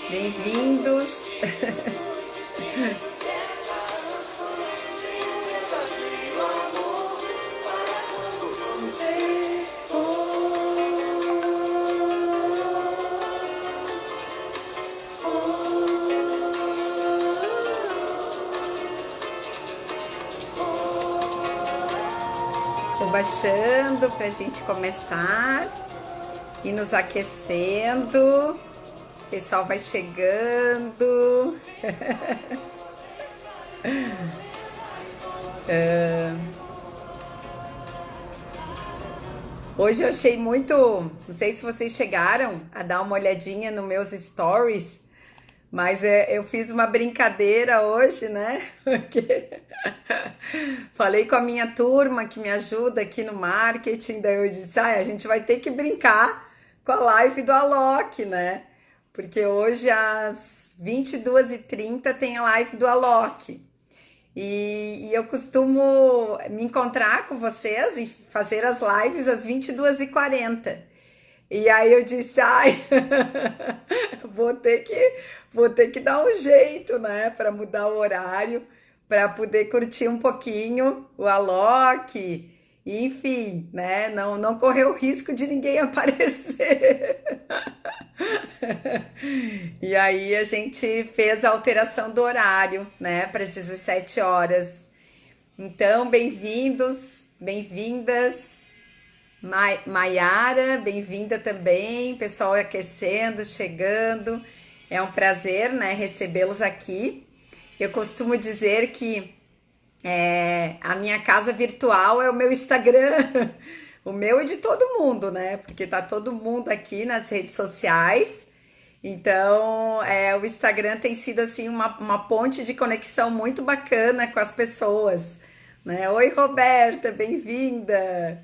Bem-vindos. Vou baixando para a gente começar e nos aquecendo. O pessoal vai chegando. Hoje eu achei muito. Não sei se vocês chegaram a dar uma olhadinha nos meus stories, mas eu fiz uma brincadeira hoje, né? Porque falei com a minha turma que me ajuda aqui no marketing, daí eu disse, a gente vai ter que brincar com a live do Alok, né? Porque hoje às 22h30 tem a live do Alok. E eu costumo me encontrar com vocês e fazer as lives às 22h40. E aí eu disse, vou ter que dar um jeito, né, para mudar o horário, para poder curtir um pouquinho o Alok, e, enfim, né, não correr o risco de ninguém aparecer. E aí a gente fez a alteração do horário, né, para as 17 horas. Então, bem-vindos, bem-vindas. Maiara, bem-vinda também, pessoal aquecendo, chegando. É um prazer, né, recebê-los aqui. Eu costumo dizer que a minha casa virtual é o meu Instagram, o meu e de todo mundo, né? Porque tá todo mundo aqui nas redes sociais. Então, o Instagram tem sido assim uma ponte de conexão muito bacana com as pessoas, né? Oi, Roberta, bem-vinda.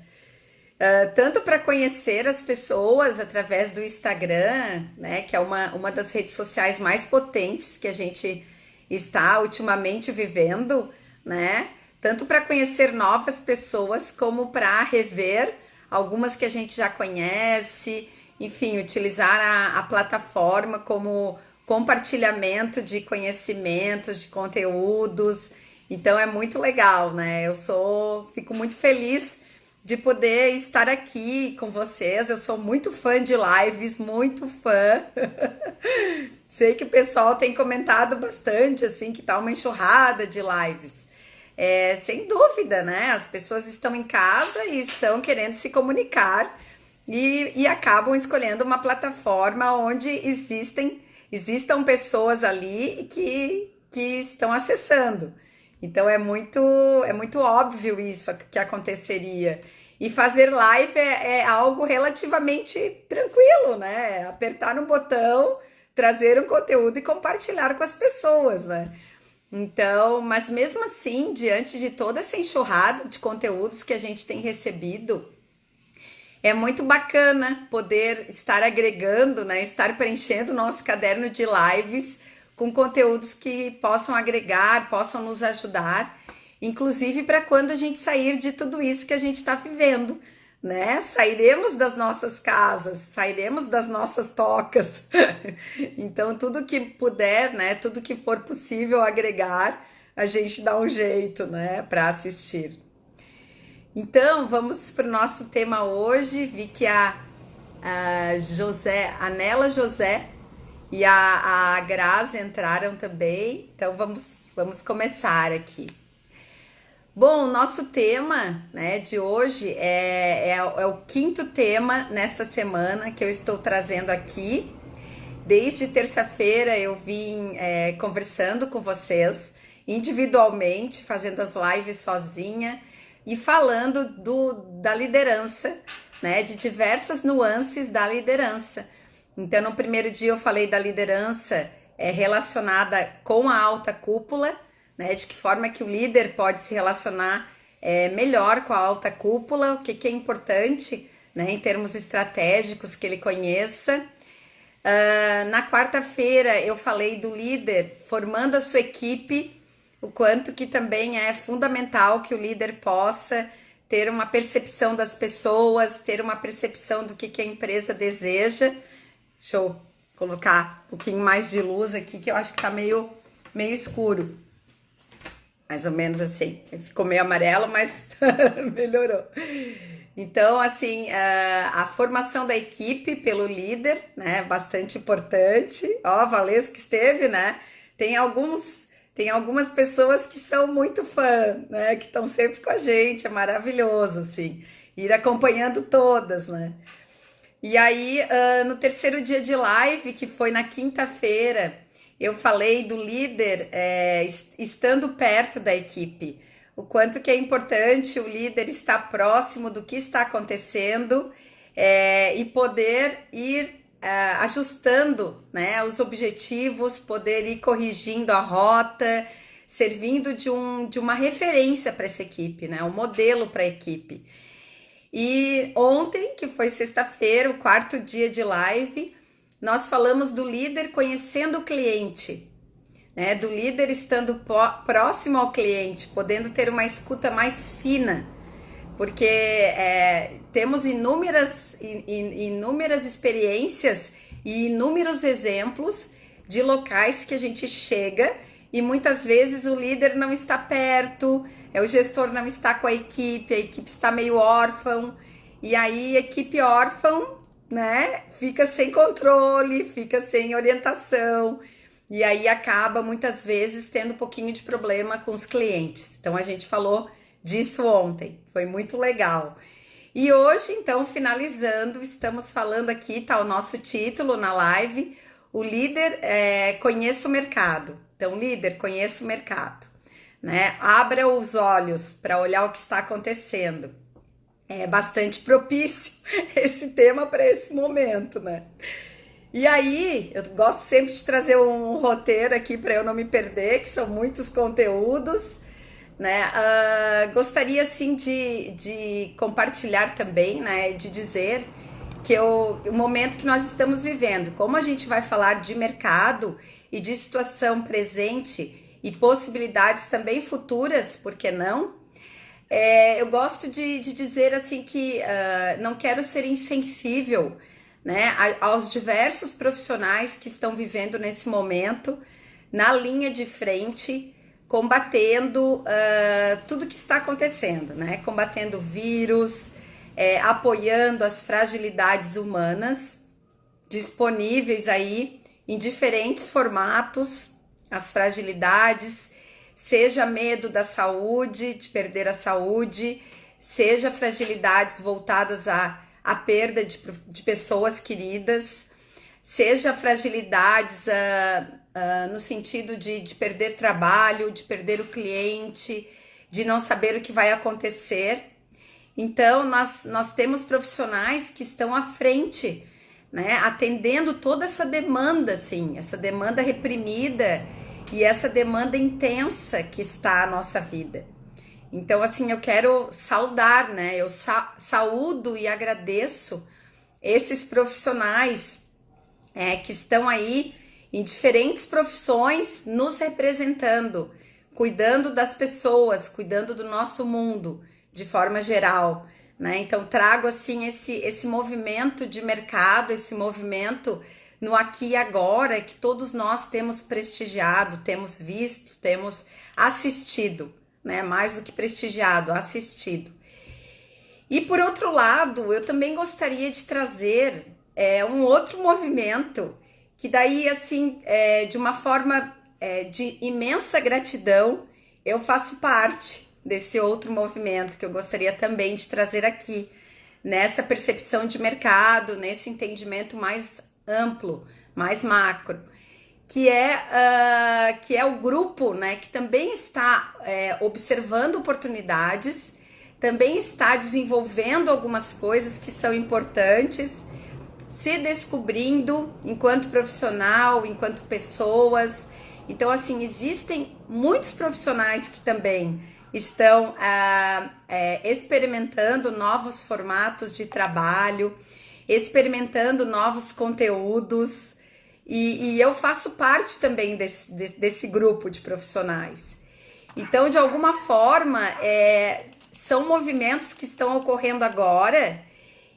Tanto para conhecer as pessoas através do Instagram, né, que é uma das redes sociais mais potentes que a gente está ultimamente vivendo, né? Tanto para conhecer novas pessoas, como para rever algumas que a gente já conhece, enfim, utilizar a plataforma como compartilhamento de conhecimentos, de conteúdos. Então é muito legal, né? Fico muito feliz de poder estar aqui com vocês. Eu sou muito fã de lives, muito fã. Sei que o pessoal tem comentado bastante, assim, que tá uma enxurrada de lives. Sem dúvida, né? As pessoas estão em casa e estão querendo se comunicar e acabam escolhendo uma plataforma onde existam pessoas ali que estão acessando. Então é muito óbvio isso que aconteceria. E fazer live é algo relativamente tranquilo, né? Apertar no botão, trazer um conteúdo e compartilhar com as pessoas, né? Então, mas mesmo assim, diante de toda essa enxurrada de conteúdos que a gente tem recebido, é muito bacana poder estar agregando, né? Estar preenchendo o nosso caderno de lives com conteúdos que possam agregar, possam nos ajudar, inclusive para quando a gente sair de tudo isso que a gente está vivendo, né? Sairemos das nossas casas, sairemos das nossas tocas. Então, tudo que puder, né? Tudo que for possível agregar, a gente dá um jeito, né? Para assistir. Então, vamos para o nosso tema hoje. Vi que a Nela José e a Grazi entraram também, então vamos começar aqui. Bom, o nosso tema, né, de hoje é o quinto tema nesta semana que eu estou trazendo aqui. Desde terça-feira eu vim conversando com vocês individualmente, fazendo as lives sozinha e falando da liderança, né, de diversas nuances da liderança. Então, no primeiro dia eu falei da liderança relacionada com a alta cúpula, né? De que forma que o líder pode se relacionar melhor com a alta cúpula, o que é importante, né, em termos estratégicos que ele conheça. Na quarta-feira eu falei do líder formando a sua equipe, o quanto que também é fundamental que o líder possa ter uma percepção das pessoas, ter uma percepção do que a empresa deseja. Deixa eu colocar um pouquinho mais de luz aqui, que eu acho que tá meio escuro. Mais ou menos assim. Ficou meio amarelo, mas melhorou. Então, assim, a formação da equipe pelo líder, né? Bastante importante. Ó, a Valesca esteve, né? Tem algumas pessoas que são muito fã, né? Que estão sempre com a gente. É maravilhoso, assim. Ir acompanhando todas, né? E aí, no terceiro dia de live, que foi na quinta-feira, eu falei do líder estando perto da equipe, o quanto que é importante o líder estar próximo do que está acontecendo e poder ir ajustando, né, os objetivos, poder ir corrigindo a rota, servindo de uma referência para essa equipe, né, um modelo para a equipe. E ontem, que foi sexta-feira, o quarto dia de live, nós falamos do líder conhecendo o cliente, né? Do líder estando próximo ao cliente, podendo ter uma escuta mais fina, porque temos inúmeras experiências e inúmeros exemplos de locais que a gente chega e muitas vezes o líder não está perto, o gestor não está com a equipe está meio órfã, e aí a equipe órfã, né, fica sem controle, fica sem orientação, e aí acaba muitas vezes tendo um pouquinho de problema com os clientes. Então a gente falou disso ontem, foi muito legal. E hoje, então, finalizando, estamos falando aqui, tá o nosso título na live, o líder conheça o mercado. Então, líder, conheça o mercado, né? Abra os olhos para olhar o que está acontecendo. É bastante propício esse tema para esse momento, né? E aí, eu gosto sempre de trazer um roteiro aqui para eu não me perder, que são muitos conteúdos, né? Gostaria, assim, de compartilhar também, né? De dizer que o momento que nós estamos vivendo, como a gente vai falar de mercado e de situação presente e possibilidades também futuras, por que não? Eu gosto de dizer assim que não quero ser insensível, né, aos diversos profissionais que estão vivendo nesse momento na linha de frente, combatendo tudo que está acontecendo, né? Combatendo vírus, apoiando as fragilidades humanas disponíveis aí em diferentes formatos, as fragilidades, seja medo da saúde, de perder a saúde, seja fragilidades voltadas à perda de pessoas queridas, seja fragilidades no sentido de perder trabalho, de perder o cliente, de não saber o que vai acontecer. Então, nós temos profissionais que estão à frente, né, atendendo toda essa demanda, assim, essa demanda reprimida e essa demanda intensa que está a nossa vida. Então, assim, eu quero saudar, né, eu saúdo e agradeço esses profissionais que estão aí em diferentes profissões nos representando, cuidando das pessoas, cuidando do nosso mundo de forma geral, né? Então trago assim esse movimento de mercado, esse movimento no aqui e agora que todos nós temos prestigiado, temos visto, temos assistido, né? Mais do que prestigiado, assistido. E por outro lado, eu também gostaria de trazer um outro movimento que daí assim de uma forma de imensa gratidão eu faço parte desse outro movimento que eu gostaria também de trazer aqui, nessa percepção de mercado, nesse entendimento mais amplo, mais macro, que é o grupo, né, que também está observando oportunidades, também está desenvolvendo algumas coisas que são importantes, se descobrindo enquanto profissional, enquanto pessoas. Então, assim, existem muitos profissionais que também estão experimentando novos formatos de trabalho, experimentando novos conteúdos, e eu faço parte também desse grupo de profissionais. Então, de alguma forma, são movimentos que estão ocorrendo agora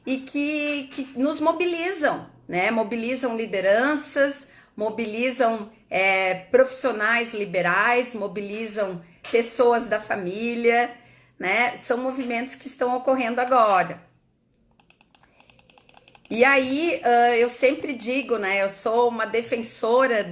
e que nos mobilizam, né? Mobilizam lideranças, mobilizam profissionais liberais, mobilizam pessoas da família, né? São movimentos que estão ocorrendo agora. E aí, eu sempre digo, né? Eu sou uma defensora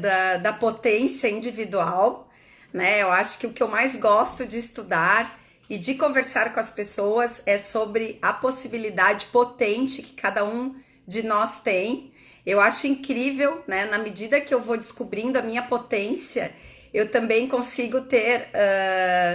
da potência individual, né? Eu acho que o que eu mais gosto de estudar e de conversar com as pessoas é sobre a possibilidade potente que cada um de nós tem. Eu acho incrível, né? Na medida que eu vou descobrindo a minha potência, eu também consigo ter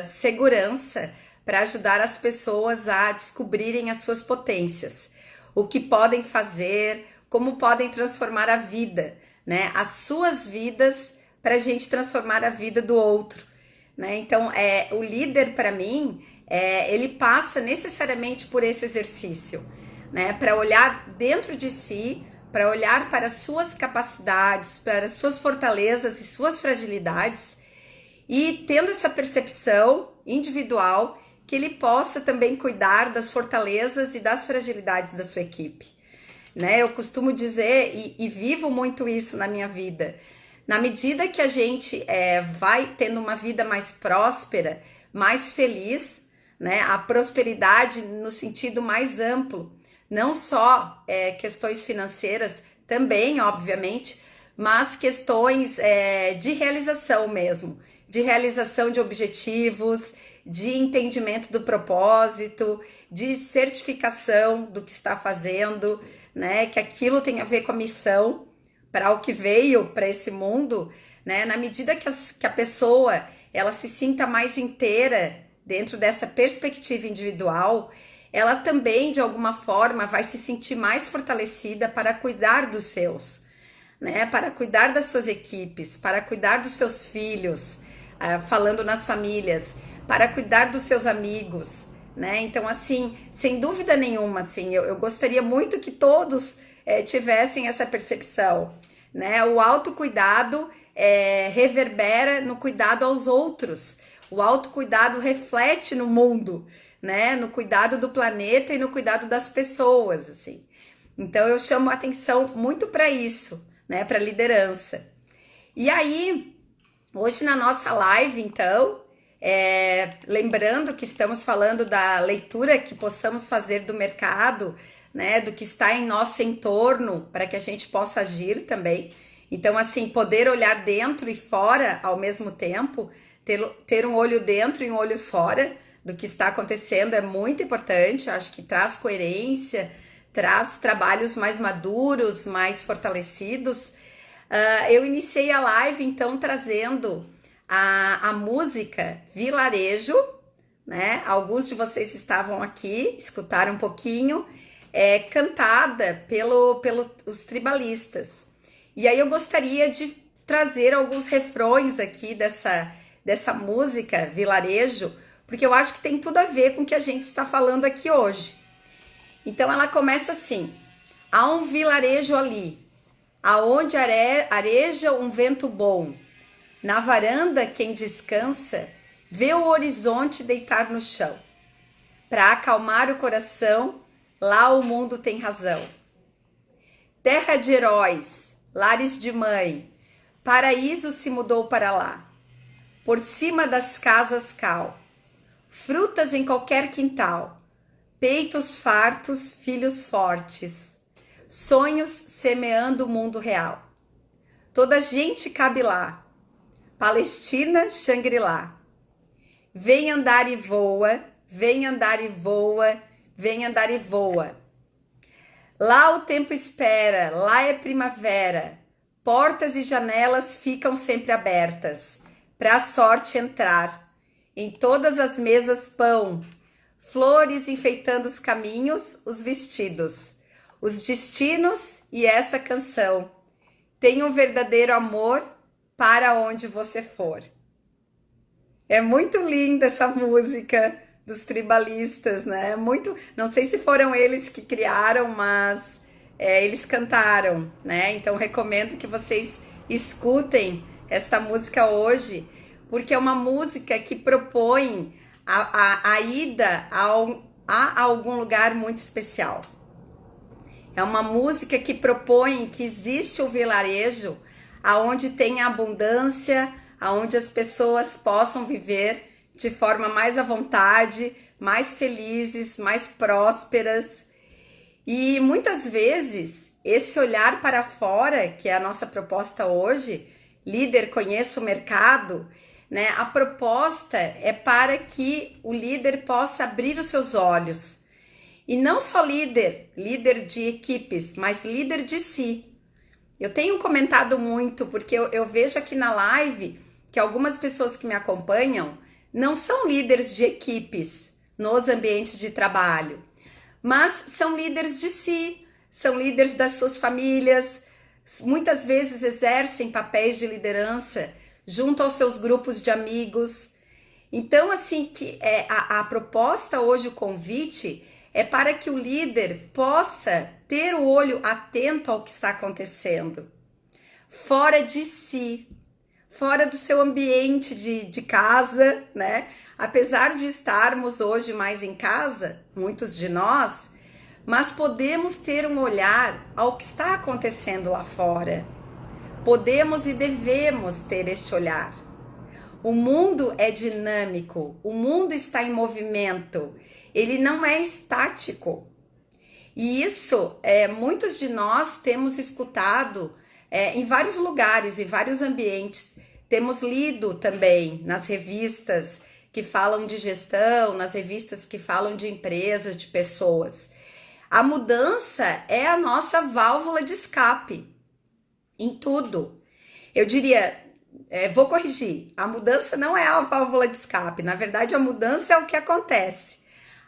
segurança para ajudar as pessoas a descobrirem as suas potências, o que podem fazer, como podem transformar a vida, né? As suas vidas para a gente transformar a vida do outro, né? Então, o líder para mim, ele passa necessariamente por esse exercício, né? Para olhar dentro de si, para olhar para as suas capacidades, para as suas fortalezas e suas fragilidades, e tendo essa percepção individual, que ele possa também cuidar das fortalezas e das fragilidades da sua equipe, né? Eu costumo dizer, e vivo muito isso na minha vida, na medida que a gente vai tendo uma vida mais próspera, mais feliz, né? A prosperidade no sentido mais amplo, não só questões financeiras, também, obviamente, mas questões de realização mesmo, de realização de objetivos, de entendimento do propósito, de certificação do que está fazendo, né? Que aquilo tem a ver com a missão, para o que veio para esse mundo, né? Na medida que a pessoa ela se sinta mais inteira dentro dessa perspectiva individual, ela também, de alguma forma, vai se sentir mais fortalecida para cuidar dos seus, né? Para cuidar das suas equipes, para cuidar dos seus filhos, falando nas famílias, para cuidar dos seus amigos, né? Então, assim, sem dúvida nenhuma, assim, eu gostaria muito que todos tivessem essa percepção, né? O autocuidado reverbera no cuidado aos outros, o autocuidado reflete no mundo, né? No cuidado do planeta e no cuidado das pessoas, assim. Então, eu chamo a atenção muito para isso, né? Para liderança. E aí, hoje na nossa live, então, lembrando que estamos falando da leitura que possamos fazer do mercado, né, do que está em nosso entorno, para que a gente possa agir também. Então, assim, poder olhar dentro e fora ao mesmo tempo, ter um olho dentro e um olho fora do que está acontecendo é muito importante. Eu acho que traz coerência, traz trabalhos mais maduros, mais fortalecidos. Eu iniciei a live, então, trazendo a música Vilarejo, né? Alguns de vocês estavam aqui, escutaram um pouquinho, cantada pelos tribalistas. E aí eu gostaria de trazer alguns refrões aqui dessa música Vilarejo, porque eu acho que tem tudo a ver com o que a gente está falando aqui hoje. Então ela começa assim: há um vilarejo ali, aonde areja um vento bom. Na varanda, quem descansa, vê o horizonte deitar no chão. Para acalmar o coração, lá o mundo tem razão. Terra de heróis, lares de mãe, paraíso se mudou para lá. Por cima das casas cal, frutas em qualquer quintal, peitos fartos, filhos fortes, sonhos semeando o mundo real. Toda gente cabe lá, Palestina, Xangri-Lá. Vem andar e voa, vem andar e voa, vem andar e voa. Lá o tempo espera, lá é primavera. Portas e janelas ficam sempre abertas, para a sorte entrar. Em todas as mesas pão, flores enfeitando os caminhos, os vestidos, os destinos e essa canção. Tenha um verdadeiro amor para onde você for. É muito linda essa música dos tribalistas, né? Muito, não sei se foram eles que criaram, mas eles cantaram, né? Então recomendo que vocês escutem esta música hoje, porque é uma música que propõe a ida a algum lugar muito especial. É uma música que propõe que existe um vilarejo aonde tem abundância, aonde as pessoas possam viver de forma mais à vontade, mais felizes, mais prósperas. E muitas vezes esse olhar para fora, que é a nossa proposta hoje, líder conheça o mercado, né? A proposta é para que o líder possa abrir os seus olhos. E não só líder de equipes, mas líder de si. Eu tenho comentado muito, porque eu vejo aqui na live que algumas pessoas que me acompanham não são líderes de equipes nos ambientes de trabalho, mas são líderes de si, são líderes das suas famílias, muitas vezes exercem papéis de liderança junto aos seus grupos de amigos. Então, assim, que a proposta hoje, o convite, é para que o líder possa ter o olho atento ao que está acontecendo, fora de si, fora do seu ambiente de casa, né? Apesar de estarmos hoje mais em casa, muitos de nós, mas podemos ter um olhar ao que está acontecendo lá fora. Podemos e devemos ter este olhar. O mundo é dinâmico, o mundo está em movimento, ele não é estático. E isso, muitos de nós temos escutado em vários lugares, em vários ambientes. Temos lido também nas revistas que falam de gestão, nas revistas que falam de empresas, de pessoas. A mudança é a nossa válvula de escape em tudo. Eu diria, vou corrigir, a mudança não é a válvula de escape, na verdade a mudança é o que acontece.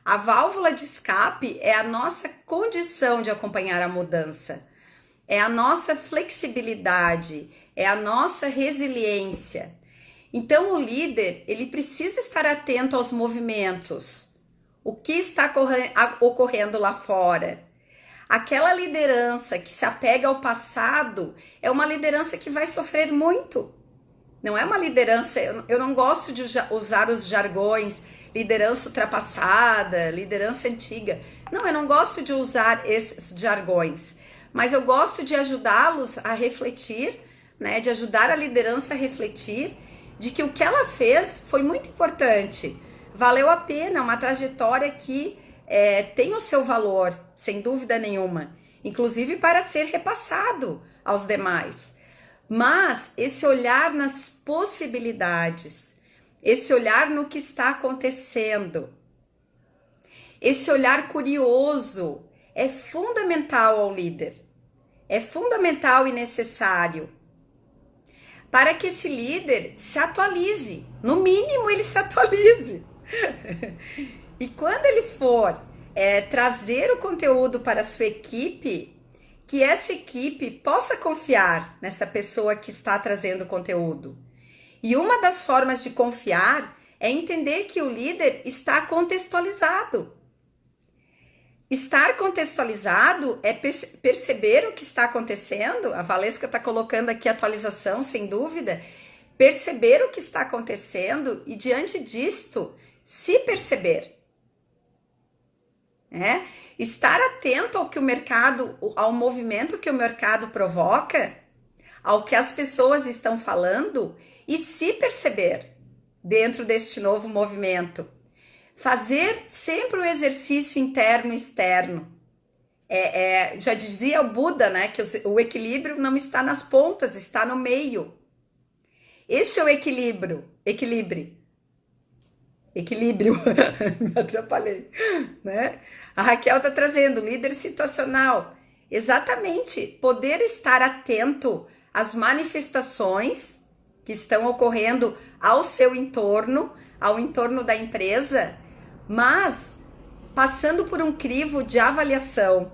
A válvula de escape é a nossa condição de acompanhar a mudança, é a nossa flexibilidade, é a nossa resiliência. Então o líder, ele precisa estar atento aos movimentos, o que está ocorrendo lá fora. Aquela liderança que se apega ao passado é uma liderança que vai sofrer muito. Não é uma liderança, eu não gosto de usar os jargões, liderança ultrapassada, liderança antiga. Não, eu não gosto de usar esses jargões, mas eu gosto de ajudá-los a refletir, né, de ajudar a liderança a refletir de que o que ela fez foi muito importante, valeu a pena, uma trajetória que tem o seu valor, sem dúvida nenhuma, inclusive para ser repassado aos demais. Mas esse olhar nas possibilidades, esse olhar no que está acontecendo, esse olhar curioso é fundamental ao líder, é fundamental e necessário para que esse líder se atualize, no mínimo ele se atualize. E quando ele for trazer o conteúdo para a sua equipe, que essa equipe possa confiar nessa pessoa que está trazendo o conteúdo. E uma das formas de confiar é entender que o líder está contextualizado. Estar contextualizado é perceber o que está acontecendo. A Valesca está colocando aqui atualização, sem dúvida. Perceber o que está acontecendo e, diante disto, se perceber. Estar atento ao que o mercado, ao movimento que o mercado provoca, ao que as pessoas estão falando e se perceber dentro deste novo movimento. Fazer sempre o exercício interno e externo. Já dizia o Buda, né, que o equilíbrio não está nas pontas, está no meio. Este é o equilíbrio. Me atrapalhei, né? A Raquel está trazendo líder situacional. Exatamente, poder estar atento às manifestações que estão ocorrendo ao seu entorno, ao entorno da empresa, mas passando por um crivo de avaliação,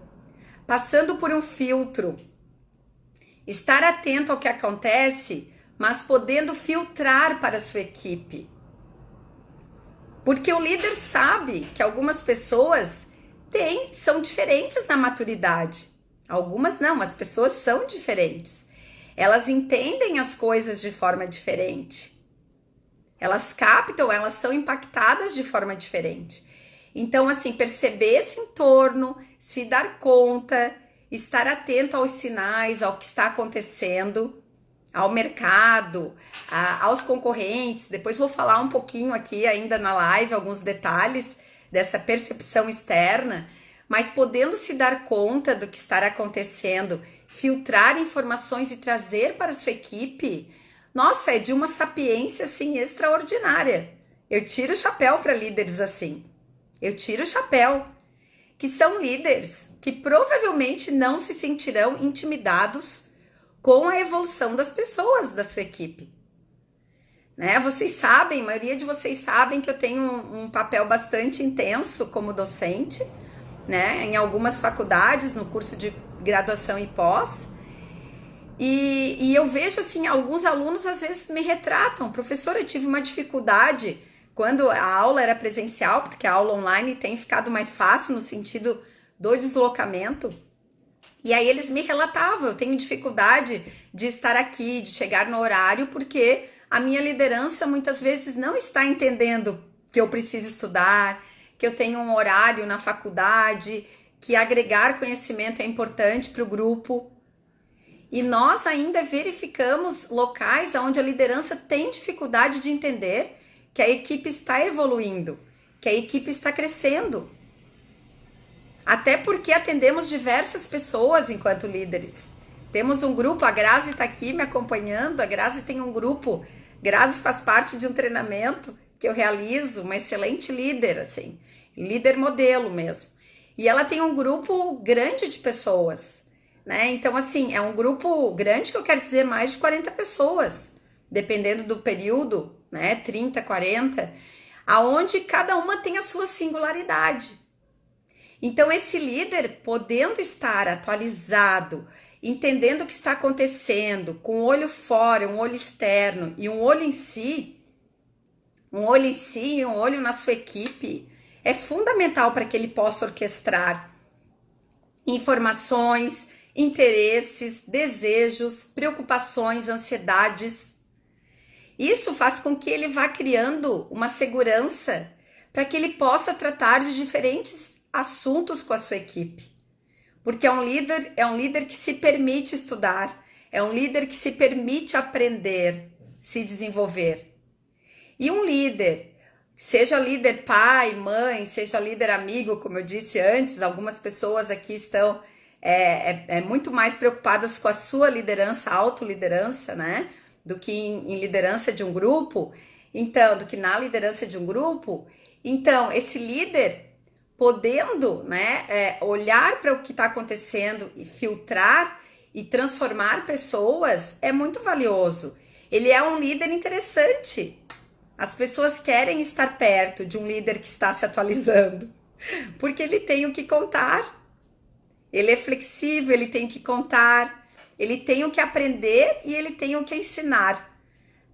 passando por um filtro. Estar atento ao que acontece, mas podendo filtrar para a sua equipe. Porque o líder sabe que algumas pessoas são diferentes na maturidade. Algumas não, as pessoas são diferentes. Elas entendem as coisas de forma diferente. Elas captam, elas são impactadas de forma diferente. Então, assim, perceber esse entorno, se dar conta estar atento aos sinais, ao que está acontecendo, ao mercado, aos concorrentes. Depois vou falar um pouquinho aqui ainda na live, alguns detalhes dessa percepção externa, mas podendo se dar conta do que está acontecendo, filtrar informações e trazer para a sua equipe, nossa, é de uma sapiência assim extraordinária. Eu tiro o chapéu para líderes assim. Eu tiro o chapéu, que são líderes que provavelmente não se sentirão intimidados com a evolução das pessoas da sua equipe. Né? Vocês sabem, a maioria de vocês sabem que eu tenho um papel bastante intenso como docente, né? Em algumas faculdades, no curso de graduação e pós. E eu vejo assim, alguns alunos às vezes me retratam, professora, eu tive uma dificuldade quando a aula era presencial, porque a aula online tem ficado mais fácil no sentido do deslocamento. E aí eles me relatavam, eu tenho dificuldade de estar aqui, de chegar no horário, porque a minha liderança muitas vezes não está entendendo que eu preciso estudar, que eu tenho um horário na faculdade, que agregar conhecimento é importante para o grupo. E nós ainda verificamos locais onde a liderança tem dificuldade de entender que a equipe está evoluindo, que a equipe está crescendo. Até porque atendemos diversas pessoas enquanto líderes. Temos um grupo, a Grazi está aqui me acompanhando, a Grazi tem um grupo, Grazi faz parte de um treinamento que eu realizo, uma excelente líder, assim, líder modelo mesmo. E ela tem um grupo grande de pessoas, né? Então, assim, é um grupo grande que eu quero dizer mais de 40 pessoas, dependendo do período, né? 30, 40, aonde cada uma tem a sua singularidade. Então, esse líder, podendo estar atualizado, entendendo o que está acontecendo, com um olho fora, um olho externo e um olho em si e um olho na sua equipe, é fundamental para que ele possa orquestrar informações, interesses, desejos, preocupações, ansiedades. Isso faz com que ele vá criando uma segurança para que ele possa tratar de diferentes assuntos com a sua equipe. Porque é um líder que se permite estudar, é um líder que se permite aprender, se desenvolver. E um líder, seja líder pai, mãe, seja líder amigo, como eu disse antes, algumas pessoas aqui estão muito mais preocupadas com a sua liderança, autoliderança, né? Do que em liderança de um grupo, então, do que na liderança de um grupo. Então, esse líder podendo, né, olhar para o que está acontecendo e filtrar e transformar pessoas é muito valioso. Ele é um líder interessante. As pessoas querem estar perto de um líder que está se atualizando, porque ele tem o que contar. Ele é flexível, ele tem o que contar, ele tem o que aprender e ele tem o que ensinar,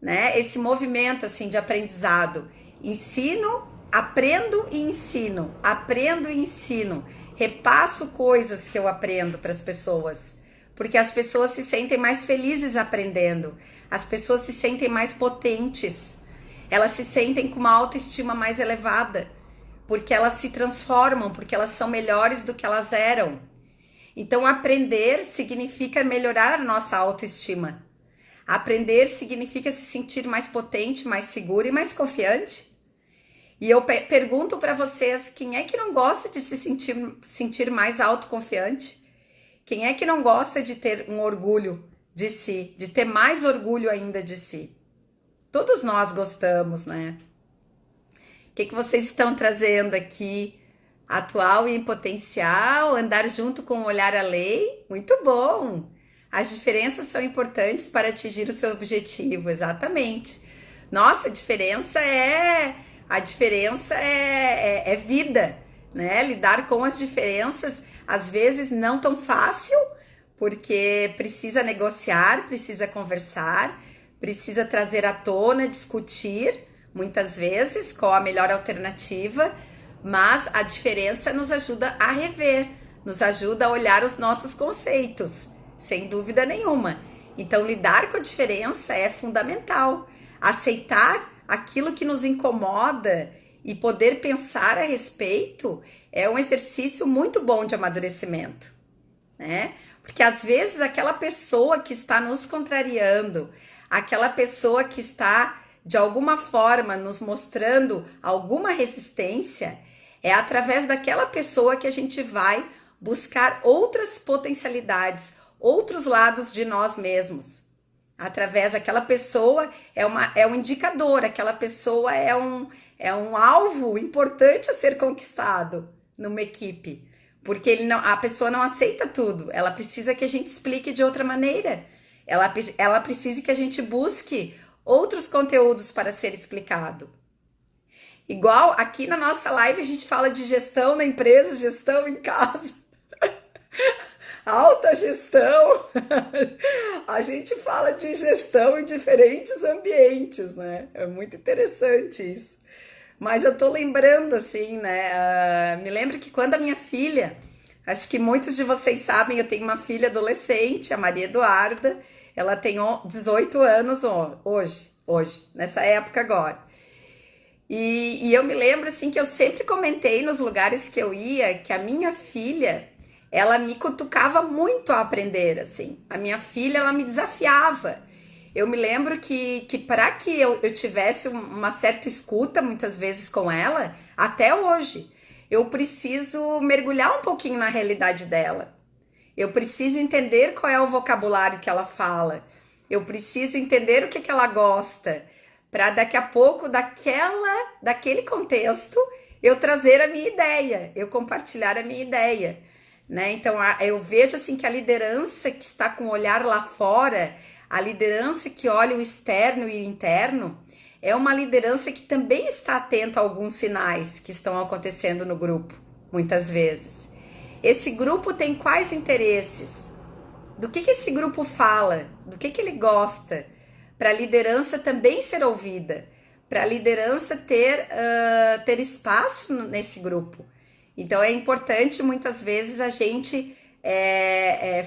né? Esse movimento assim de aprendizado, ensino, aprendo e ensino, repasso coisas que eu aprendo para as pessoas, porque as pessoas se sentem mais felizes aprendendo, as pessoas se sentem mais potentes, elas se sentem com uma autoestima mais elevada, porque elas se transformam, porque elas são melhores do que elas eram. Então, aprender significa melhorar a nossa autoestima. Aprender significa se sentir mais potente, mais seguro e mais confiante. E eu pergunto para vocês, quem é que não gosta de se sentir mais autoconfiante? Quem é que não gosta de ter um orgulho de si, de ter mais orgulho ainda de si? Todos nós gostamos, né? O que vocês estão trazendo aqui? Atual e em potencial, andar junto com o olhar além? Muito bom! As diferenças são importantes para atingir o seu objetivo, exatamente. Nossa, a diferença é vida, né? Lidar com as diferenças, às vezes não tão fácil, porque precisa negociar, precisa conversar, precisa trazer à tona, discutir, muitas vezes, qual a melhor alternativa, mas a diferença nos ajuda a rever, nos ajuda a olhar os nossos conceitos, sem dúvida nenhuma. Então, lidar com a diferença é fundamental. Aceitar aquilo que nos incomoda e poder pensar a respeito é um exercício muito bom de amadurecimento. né? Porque às vezes aquela pessoa que está nos contrariando, aquela pessoa que está de alguma forma nos mostrando alguma resistência, é através daquela pessoa que a gente vai buscar outras potencialidades, outros lados de nós mesmos. Através daquela pessoa é um indicador, aquela pessoa é um alvo importante a ser conquistado numa equipe. Porque a pessoa não aceita tudo, ela precisa que a gente explique de outra maneira. Ela precisa que a gente busque outros conteúdos para ser explicado. Igual aqui na nossa live a gente fala de gestão na empresa, gestão em casa, alta gestão. A gente fala de gestão em diferentes ambientes, né? É muito interessante isso. Mas eu tô lembrando assim, né? Me lembro que quando a minha filha, acho que muitos de vocês sabem, eu tenho uma filha adolescente, a Maria Eduarda, ela tem 18 anos hoje, nessa época agora. E eu me lembro assim que eu sempre comentei nos lugares que eu ia que a minha filha, ela me cutucava muito a aprender, assim. A minha filha, ela me desafiava. Eu me lembro que para que eu tivesse uma certa escuta, muitas vezes com ela, até hoje, eu preciso mergulhar um pouquinho na realidade dela. Eu preciso entender qual é o vocabulário que ela fala. Eu preciso entender o que ela gosta. Para daqui a pouco, daquele contexto, eu trazer a minha ideia, eu compartilhar a minha ideia. Né? Então, eu vejo assim que a liderança que está com o olhar lá fora, a liderança que olha o externo e o interno, é uma liderança que também está atenta a alguns sinais que estão acontecendo no grupo, muitas vezes. Esse grupo tem quais interesses? Do que esse grupo fala? Do que ele gosta? Para a liderança também ser ouvida, para a liderança ter espaço nesse grupo. Então é importante muitas vezes a gente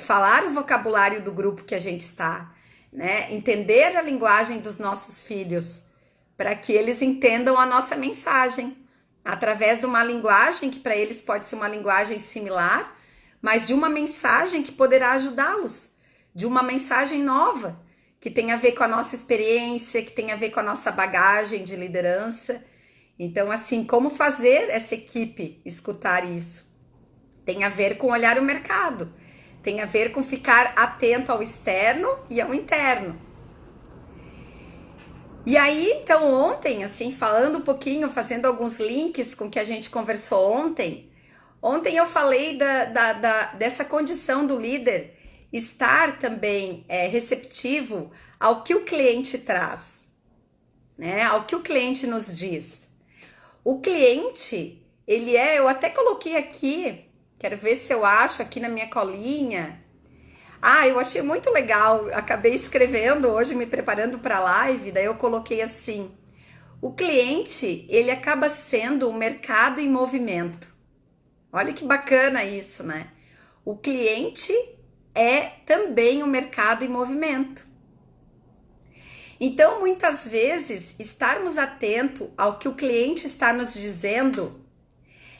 falar o vocabulário do grupo que a gente está, né? Entender a linguagem dos nossos filhos, para que eles entendam a nossa mensagem, através de uma linguagem que para eles pode ser uma linguagem similar, mas de uma mensagem que poderá ajudá-los, de uma mensagem nova, que tem a ver com a nossa experiência, que tem a ver com a nossa bagagem de liderança. Então, assim, como fazer essa equipe escutar isso? Tem a ver com olhar o mercado, tem a ver com ficar atento ao externo e ao interno. E aí, então, ontem, assim, falando um pouquinho, fazendo alguns links com o que a gente conversou ontem eu falei dessa condição do líder estar também receptivo ao que o cliente traz, né? Ao que o cliente nos diz. O cliente, eu até coloquei aqui, quero ver se eu acho aqui na minha colinha. Eu achei muito legal, acabei escrevendo hoje, me preparando para a live, daí eu coloquei assim, o cliente, ele acaba sendo um mercado em movimento. Olha que bacana isso, né? O cliente é também um mercado em movimento. Então, muitas vezes, estarmos atentos ao que o cliente está nos dizendo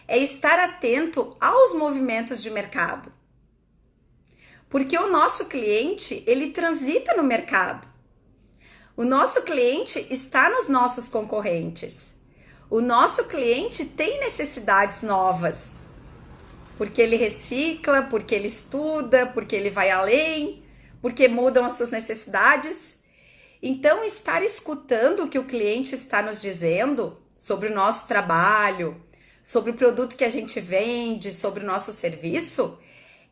é estar atento aos movimentos de mercado. Porque o nosso cliente, ele transita no mercado. O nosso cliente está nos nossos concorrentes. O nosso cliente tem necessidades novas. Porque ele recicla, porque ele estuda, porque ele vai além, porque mudam as suas necessidades. Então, estar escutando o que o cliente está nos dizendo sobre o nosso trabalho, sobre o produto que a gente vende, sobre o nosso serviço,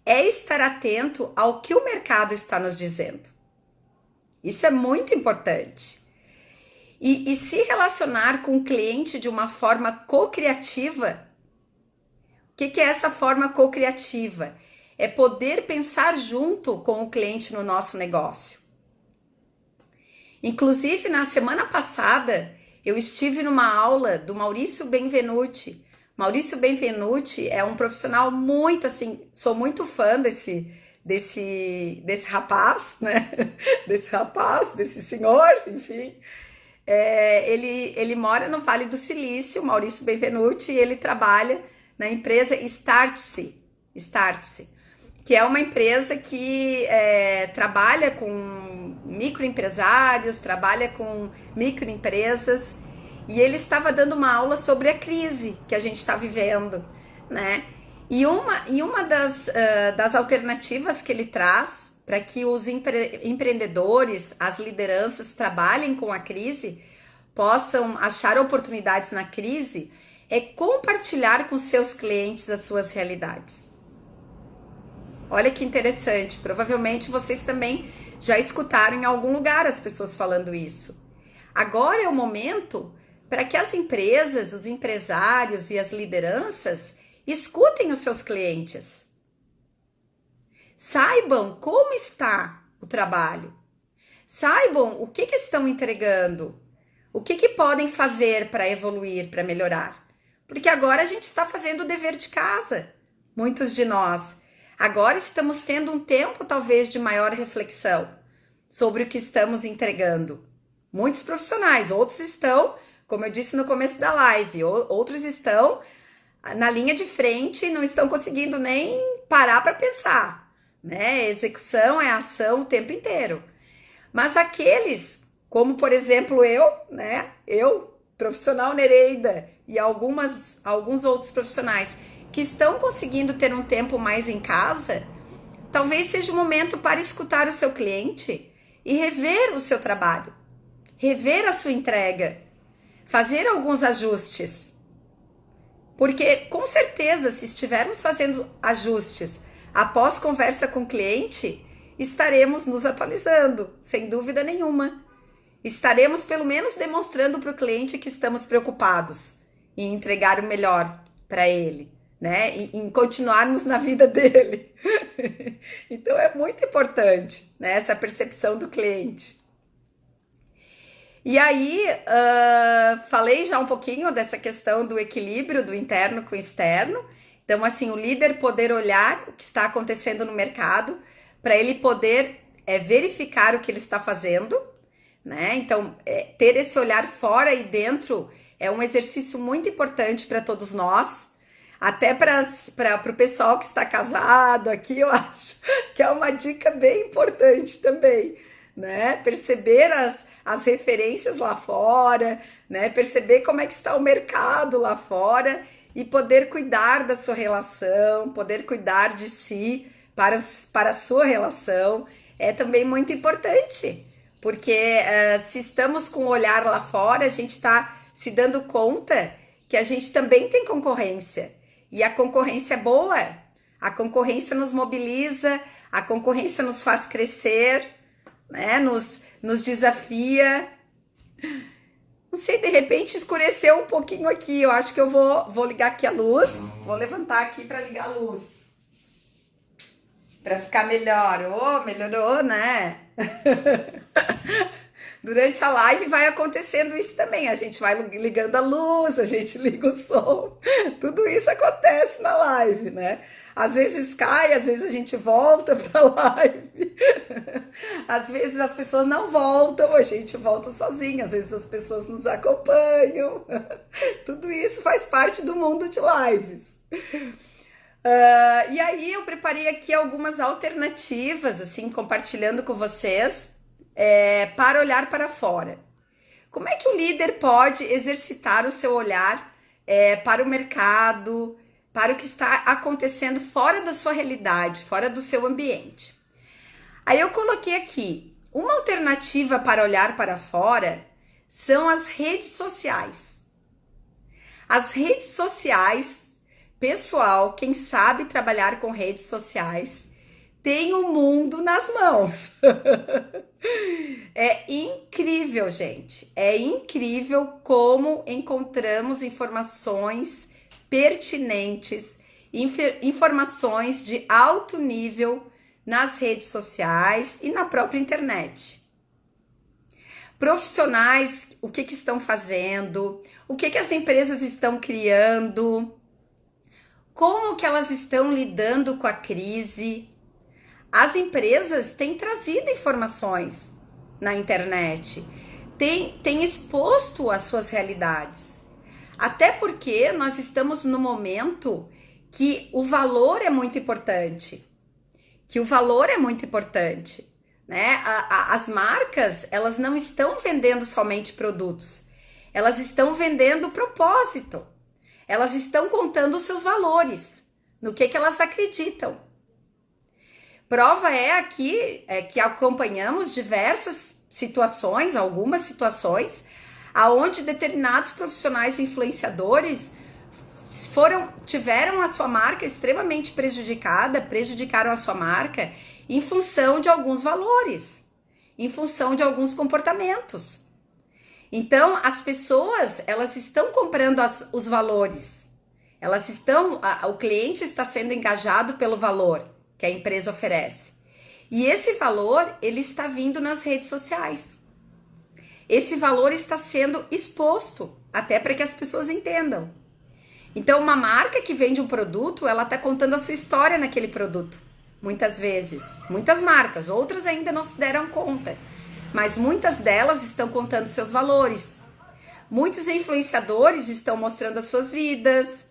é estar atento ao que o mercado está nos dizendo. Isso é muito importante. E se relacionar com o cliente de uma forma co-criativa. O que é essa forma co-criativa? É poder pensar junto com o cliente no nosso negócio. Inclusive, na semana passada, eu estive numa aula do Maurício Benvenuti. Maurício Benvenuti é um profissional muito, assim, sou muito fã desse rapaz, né? Desse senhor, enfim. Ele mora no Vale do Silício, Maurício Benvenuti, e ele trabalha na empresa Startse, que é uma empresa que trabalha com microempresários, trabalha com microempresas, e ele estava dando uma aula sobre a crise que a gente está vivendo, né? E uma das alternativas que ele traz para que os empreendedores, as lideranças trabalhem com a crise, possam achar oportunidades na crise, é compartilhar com seus clientes as suas realidades. Olha que interessante, provavelmente vocês também já escutaram em algum lugar as pessoas falando isso. Agora é o momento para que as empresas, os empresários e as lideranças escutem os seus clientes. Saibam como está o trabalho. Saibam o que estão entregando. O que podem fazer para evoluir, para melhorar. Porque agora a gente está fazendo o dever de casa. Muitos de nós. Agora estamos tendo um tempo, talvez, de maior reflexão sobre o que estamos entregando. Muitos profissionais, outros estão, como eu disse no começo da live, outros estão na linha de frente e não estão conseguindo nem parar para pensar, né? Execução é ação o tempo inteiro. Mas aqueles, como por exemplo eu, né? Eu, profissional Nereida, e alguns outros profissionais que estão conseguindo ter um tempo mais em casa, talvez seja o momento para escutar o seu cliente e rever o seu trabalho, rever a sua entrega, fazer alguns ajustes. Porque, com certeza, se estivermos fazendo ajustes após conversa com o cliente, estaremos nos atualizando, sem dúvida nenhuma. Estaremos, pelo menos, demonstrando para o cliente que estamos preocupados em entregar o melhor para ele, né? Em continuarmos na vida dele. Então, é muito importante, né, essa percepção do cliente. E aí, falei já um pouquinho dessa questão do equilíbrio do interno com o externo. Então, assim, o líder poder olhar o que está acontecendo no mercado para ele poder verificar o que ele está fazendo, né? Então, ter esse olhar fora e dentro é um exercício muito importante para todos nós. Até para o pessoal que está casado aqui, eu acho que é uma dica bem importante também, né? Perceber as referências lá fora, né? Perceber como é que está o mercado lá fora e poder cuidar da sua relação, poder cuidar de si para a sua relação é também muito importante, porque se estamos com o olhar lá fora, a gente está se dando conta que a gente também tem concorrência. E a concorrência é boa, a concorrência nos mobiliza, a concorrência nos faz crescer, né? Nos desafia. Não sei, de repente escureceu um pouquinho aqui, eu acho que eu vou ligar aqui a luz, vou levantar aqui para ligar a luz, para ficar melhor. Melhorou, né? Durante a live vai acontecendo isso também. A gente vai ligando a luz, a gente liga o som. Tudo isso acontece na live, né? Às vezes cai, às vezes a gente volta para a live. Às vezes as pessoas não voltam, a gente volta sozinha. Às vezes as pessoas nos acompanham. Tudo isso faz parte do mundo de lives. E aí eu preparei aqui algumas alternativas, assim, compartilhando com vocês, para olhar para fora. Como é que o líder pode exercitar o seu olhar para o mercado, para o que está acontecendo fora da sua realidade, fora do seu ambiente? Aí eu coloquei aqui, uma alternativa para olhar para fora são as redes sociais. As redes sociais, pessoal, quem sabe trabalhar com redes sociais, tem o mundo nas mãos. É incrível, gente. É incrível como encontramos informações pertinentes, informações de alto nível nas redes sociais e na própria internet. Profissionais, o que estão fazendo, o que as empresas estão criando, como que elas estão lidando com a crise. As empresas têm trazido informações na internet, têm exposto as suas realidades. Até porque nós estamos no momento que o valor é muito importante. que o valor é muito importante, né? As marcas, elas não estão vendendo somente produtos, elas estão vendendo propósito, elas estão contando os seus valores, no que elas acreditam. Prova é aqui que acompanhamos diversas situações, algumas situações, aonde determinados profissionais influenciadores tiveram a sua marca extremamente prejudicada, prejudicaram a sua marca em função de alguns valores, em função de alguns comportamentos. Então, as pessoas, elas estão comprando os valores, o cliente está sendo engajado pelo valor que a empresa oferece. E esse valor, ele está vindo nas redes sociais. Esse valor está sendo exposto, até para que as pessoas entendam. Então, uma marca que vende um produto, ela está contando a sua história naquele produto. Muitas vezes. Muitas marcas, outras ainda não se deram conta. Mas muitas delas estão contando seus valores. Muitos influenciadores estão mostrando as suas vidas.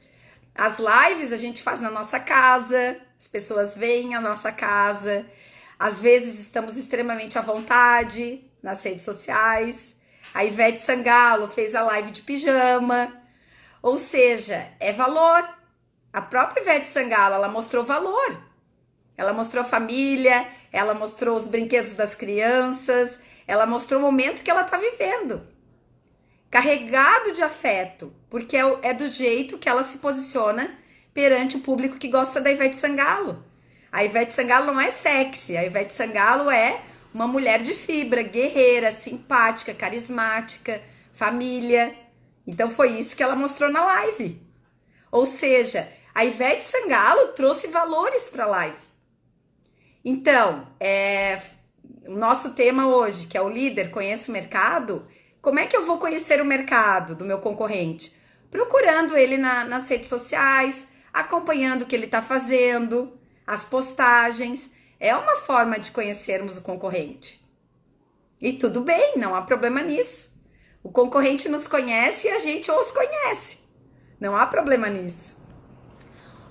As lives a gente faz na nossa casa, as pessoas veem a nossa casa. Às vezes estamos extremamente à vontade nas redes sociais. A Ivete Sangalo fez a live de pijama. Ou seja, é valor. A própria Ivete Sangalo, ela mostrou valor. Ela mostrou a família, ela mostrou os brinquedos das crianças, ela mostrou o momento que ela está vivendo. Carregado de afeto, porque é do jeito que ela se posiciona perante o público que gosta da Ivete Sangalo. A Ivete Sangalo não é sexy, a Ivete Sangalo é uma mulher de fibra, guerreira, simpática, carismática, família. Então foi isso que ela mostrou na live. Ou seja, a Ivete Sangalo trouxe valores para a live. Então, o nosso tema hoje, que é o líder, conhece o mercado. Como é que eu vou conhecer o mercado do meu concorrente? Procurando ele nas redes sociais, acompanhando o que ele está fazendo, as postagens. É uma forma de conhecermos o concorrente. E tudo bem, não há problema nisso. O concorrente nos conhece e a gente os conhece. Não há problema nisso.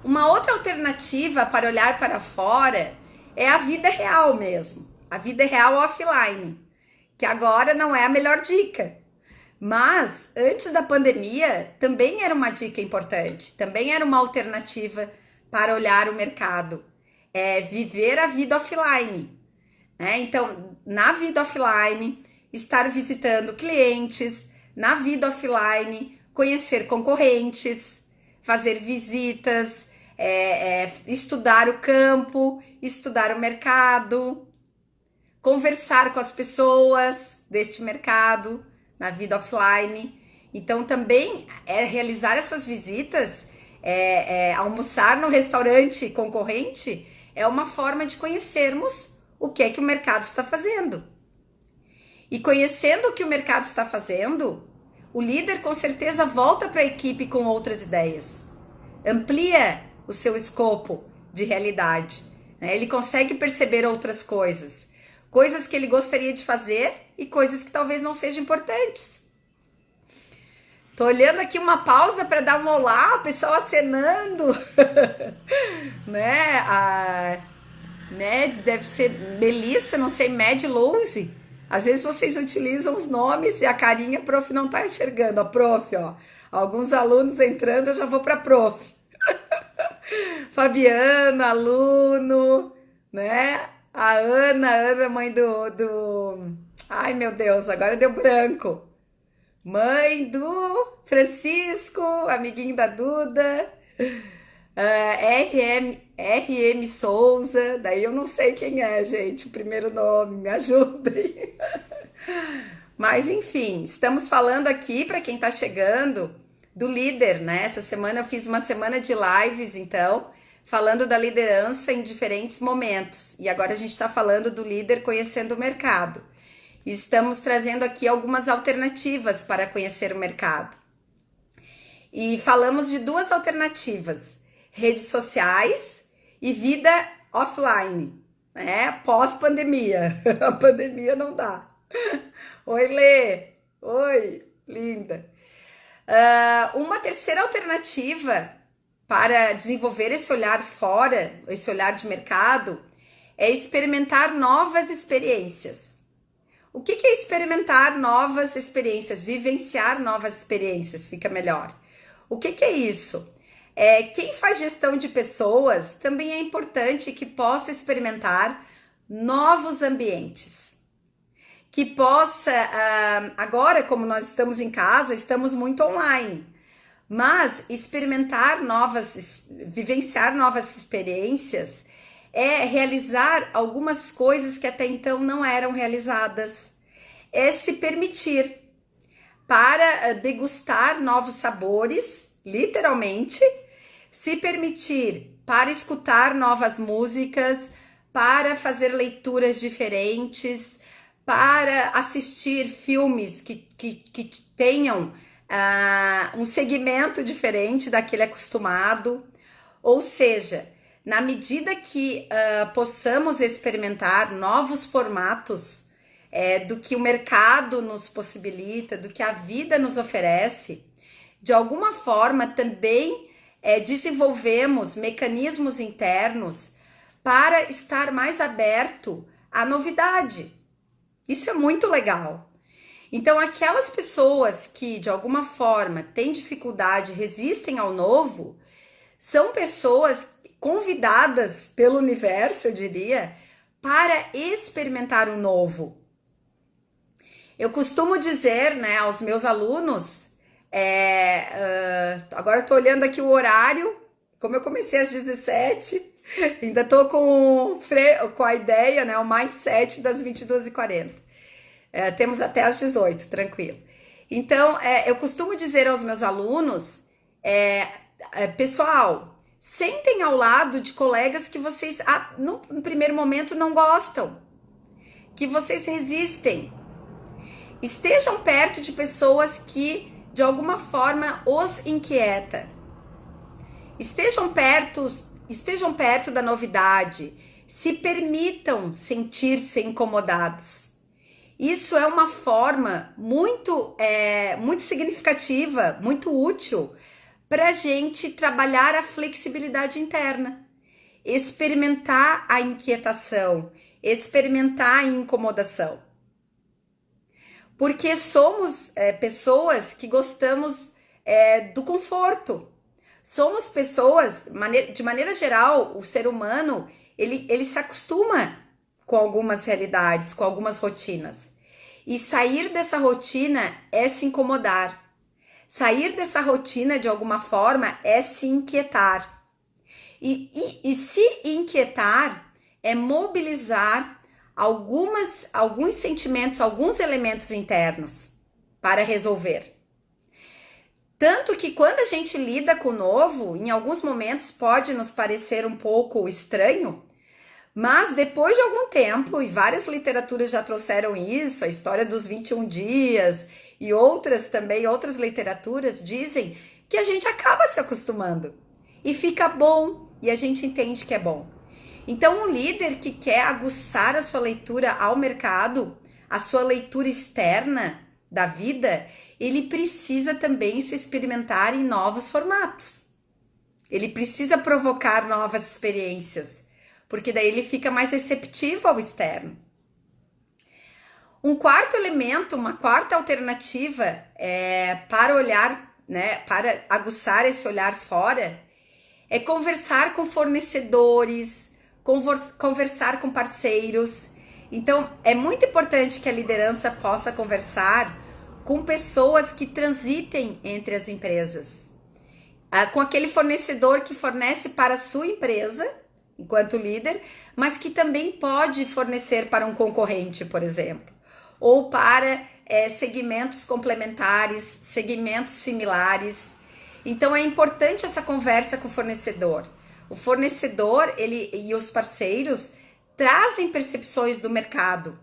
Uma outra alternativa para olhar para fora é a vida real mesmo. A vida real offline, que agora não é a melhor dica. Mas antes da pandemia também era uma dica importante, também era uma alternativa para olhar o mercado. É viver a vida offline, né? Então, na vida offline, estar visitando clientes, na vida offline, conhecer concorrentes, fazer visitas, estudar o campo, estudar o mercado, conversar com as pessoas deste mercado na vida offline. Então também realizar essas visitas, almoçar no restaurante concorrente é uma forma de conhecermos o que é que o mercado está fazendo. E conhecendo o que o mercado está fazendo, o líder com certeza volta para a equipe com outras ideias. Amplia o seu escopo de realidade, né? Ele consegue perceber outras coisas. Coisas que ele gostaria de fazer e coisas que talvez não sejam importantes. Tô olhando aqui uma pausa para dar um olá, o pessoal acenando. Né? Deve ser Melissa, não sei, Mad Lose. Às vezes vocês utilizam os nomes e a carinha, prof não tá enxergando. A prof, ó. Alguns alunos entrando, eu já vou para prof. Fabiano, aluno, né? A Ana, mãe do... Ai, meu Deus, agora deu branco. Mãe do Francisco, amiguinho da Duda. RM Souza, daí eu não sei quem é, gente, o primeiro nome, me ajudem. Mas, enfim, estamos falando aqui, para quem está chegando, do líder, né? Essa semana eu fiz uma semana de lives, então, falando da liderança em diferentes momentos. E agora a gente está falando do líder conhecendo o mercado. E estamos trazendo aqui algumas alternativas para conhecer o mercado. E falamos de duas alternativas: redes sociais e vida offline, né? Pós-pandemia. A pandemia não dá. Oi, Lê. Oi, linda. Uma terceira alternativa para desenvolver esse olhar fora, esse olhar de mercado, é experimentar novas experiências. O que é experimentar novas experiências? Vivenciar novas experiências, fica melhor. O que é isso? Quem faz gestão de pessoas também é importante que possa experimentar novos ambientes. Que possa, agora como nós estamos em casa, estamos muito online, mas vivenciar novas experiências é realizar algumas coisas que até então não eram realizadas. É se permitir para degustar novos sabores, literalmente, se permitir para escutar novas músicas, para fazer leituras diferentes, para assistir filmes que tenham um segmento diferente daquele acostumado. Ou seja, na medida que possamos experimentar novos formatos do que o mercado nos possibilita, do que a vida nos oferece, de alguma forma também desenvolvemos mecanismos internos para estar mais aberto à novidade. Isso é muito legal. Então, aquelas pessoas que de alguma forma têm dificuldade, resistem ao novo, são pessoas convidadas pelo universo, eu diria, para experimentar o novo. Eu costumo dizer, né, aos meus alunos, agora eu estou olhando aqui o horário, como eu comecei às 17, ainda estou com a ideia, né, o mindset das 22h40. Temos até às 18, tranquilo. Então, eu costumo dizer aos meus alunos, pessoal, sentem ao lado de colegas que vocês, no primeiro momento, não gostam, que vocês resistem. Estejam perto de pessoas que, de alguma forma, os inquieta. Estejam perto da novidade. Se permitam sentir-se incomodados. Isso é uma forma muito significativa, muito útil para a gente trabalhar a flexibilidade interna, experimentar a inquietação, experimentar a incomodação. Porque somos pessoas que gostamos do conforto. Somos pessoas, de maneira geral, o ser humano, ele se acostuma com algumas realidades, com algumas rotinas. E sair dessa rotina é se incomodar. Sair dessa rotina, de alguma forma, é se inquietar. E se inquietar é mobilizar alguns sentimentos, alguns elementos internos para resolver. Tanto que quando a gente lida com o novo, em alguns momentos pode nos parecer um pouco estranho, mas depois de algum tempo, e várias literaturas já trouxeram isso, a história dos 21 dias e outras literaturas dizem que a gente acaba se acostumando e fica bom e a gente entende que é bom. Então, um líder que quer aguçar a sua leitura ao mercado, a sua leitura externa da vida, ele precisa também se experimentar em novos formatos. Ele precisa provocar novas experiências, porque daí ele fica mais receptivo ao externo. Um quarto elemento, uma quarta alternativa para olhar, né, para aguçar esse olhar fora, é conversar com fornecedores, conversar com parceiros. Então, é muito importante que a liderança possa conversar com pessoas que transitem entre as empresas. Com aquele fornecedor que fornece para a sua empresa, enquanto líder, mas que também pode fornecer para um concorrente, por exemplo. Ou para segmentos complementares, segmentos similares. Então, é importante essa conversa com o fornecedor. O fornecedor e os parceiros trazem percepções do mercado,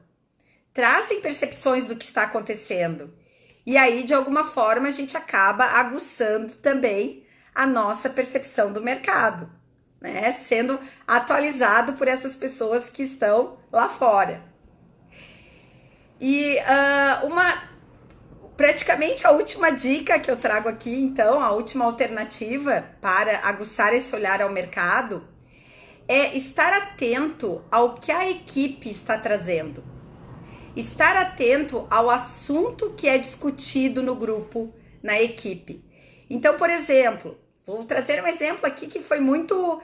trazem percepções do que está acontecendo. E aí, de alguma forma, a gente acaba aguçando também a nossa percepção do mercado, né? Sendo atualizado por essas pessoas que estão lá fora. E praticamente a última dica que eu trago aqui, então, a última alternativa para aguçar esse olhar ao mercado é estar atento ao que a equipe está trazendo. Estar atento ao assunto que é discutido no grupo, na equipe. Então, por exemplo, vou trazer um exemplo aqui que foi muito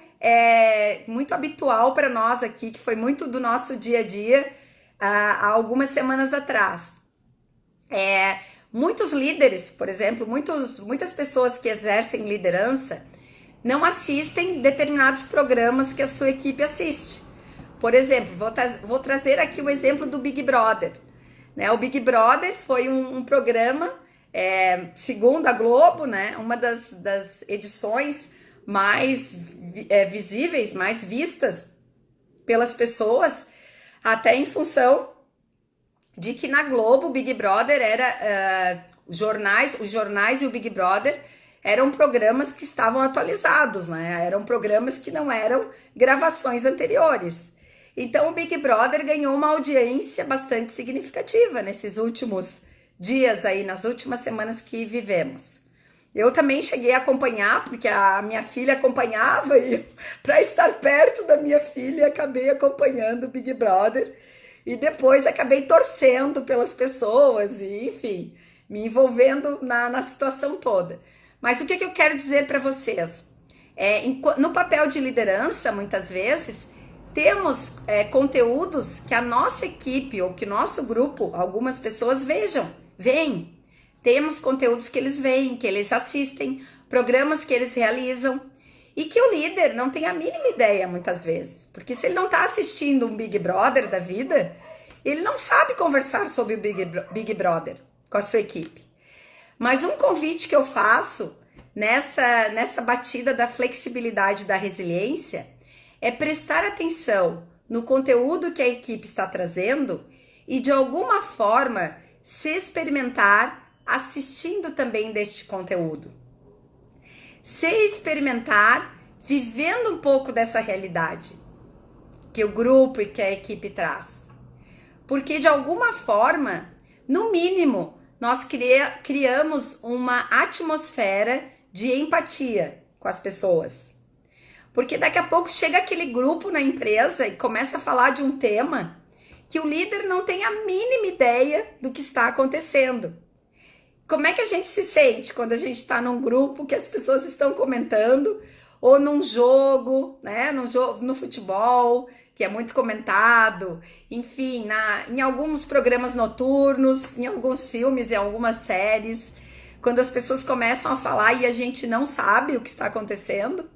habitual para nós aqui, que foi muito do nosso dia a dia há algumas semanas atrás. Muitos líderes, por exemplo, muitas pessoas que exercem liderança não assistem determinados programas que a sua equipe assiste. Por exemplo, vou trazer aqui o exemplo do Big Brother. Né? O Big Brother foi um programa, segundo a Globo, né? Uma das edições mais visíveis, mais vistas pelas pessoas, até em função de que na Globo o Big Brother era os jornais e o Big Brother eram programas que estavam atualizados, né? Eram programas que não eram gravações anteriores. Então o Big Brother ganhou uma audiência bastante significativa nesses últimos dias aí, nas últimas semanas que vivemos. Eu também cheguei a acompanhar, porque a minha filha acompanhava, e para estar perto da minha filha, acabei acompanhando o Big Brother. E depois acabei torcendo pelas pessoas e, enfim, me envolvendo na situação toda. Mas o que eu quero dizer para vocês? No papel de liderança, muitas vezes, temos conteúdos que a nossa equipe ou que o nosso grupo, algumas pessoas veem. Temos conteúdos que eles veem, que eles assistem, programas que eles realizam e que o líder não tem a mínima ideia muitas vezes. Porque se ele não está assistindo um Big Brother da vida, ele não sabe conversar sobre o Big Brother com a sua equipe. Mas um convite que eu faço nessa batida da flexibilidade e da resiliência é prestar atenção no conteúdo que a equipe está trazendo e, de alguma forma, se experimentar assistindo também deste conteúdo. Se experimentar vivendo um pouco dessa realidade que o grupo e que a equipe traz. Porque, de alguma forma, no mínimo, nós criamos uma atmosfera de empatia com as pessoas. Porque daqui a pouco chega aquele grupo na empresa e começa a falar de um tema que o líder não tem a mínima ideia do que está acontecendo. Como é que a gente se sente quando a gente está num grupo que as pessoas estão comentando, ou num jogo, né? No futebol, que é muito comentado, enfim, em alguns programas noturnos, em alguns filmes e algumas séries, quando as pessoas começam a falar e a gente não sabe o que está acontecendo,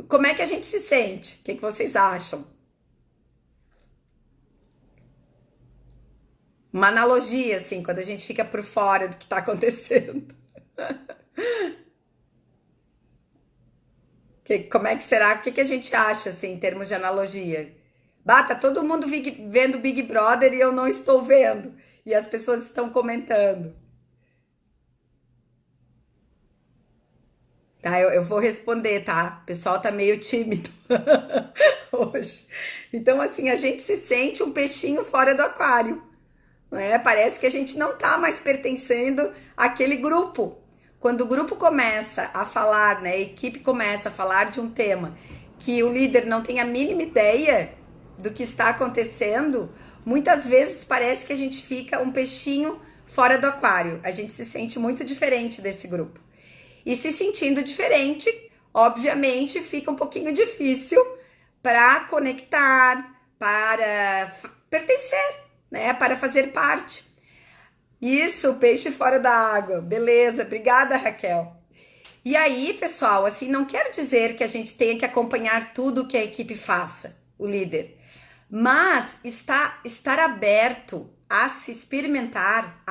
como é que a gente se sente? O que vocês acham? Uma analogia, assim, quando a gente fica por fora do que está acontecendo. Como é que será? O que a gente acha, assim, em termos de analogia? Tá todo mundo vendo Big Brother e eu não estou vendo. E as pessoas estão comentando. Tá, eu vou responder, tá? O pessoal tá meio tímido hoje. Então, assim, a gente se sente um peixinho fora do aquário. Parece que a gente não está mais pertencendo àquele grupo. Quando o grupo começa a falar, né, a equipe começa a falar de um tema que o líder não tem a mínima ideia do que está acontecendo, muitas vezes parece que a gente fica um peixinho fora do aquário. A gente se sente muito diferente desse grupo. E se sentindo diferente, obviamente, fica um pouquinho difícil para conectar, para pertencer, né, para fazer parte. Isso, peixe fora da água. Beleza, obrigada, Raquel. E aí, pessoal, assim, não quer dizer que a gente tenha que acompanhar tudo que a equipe faça, o líder, mas estar aberto a se experimentar,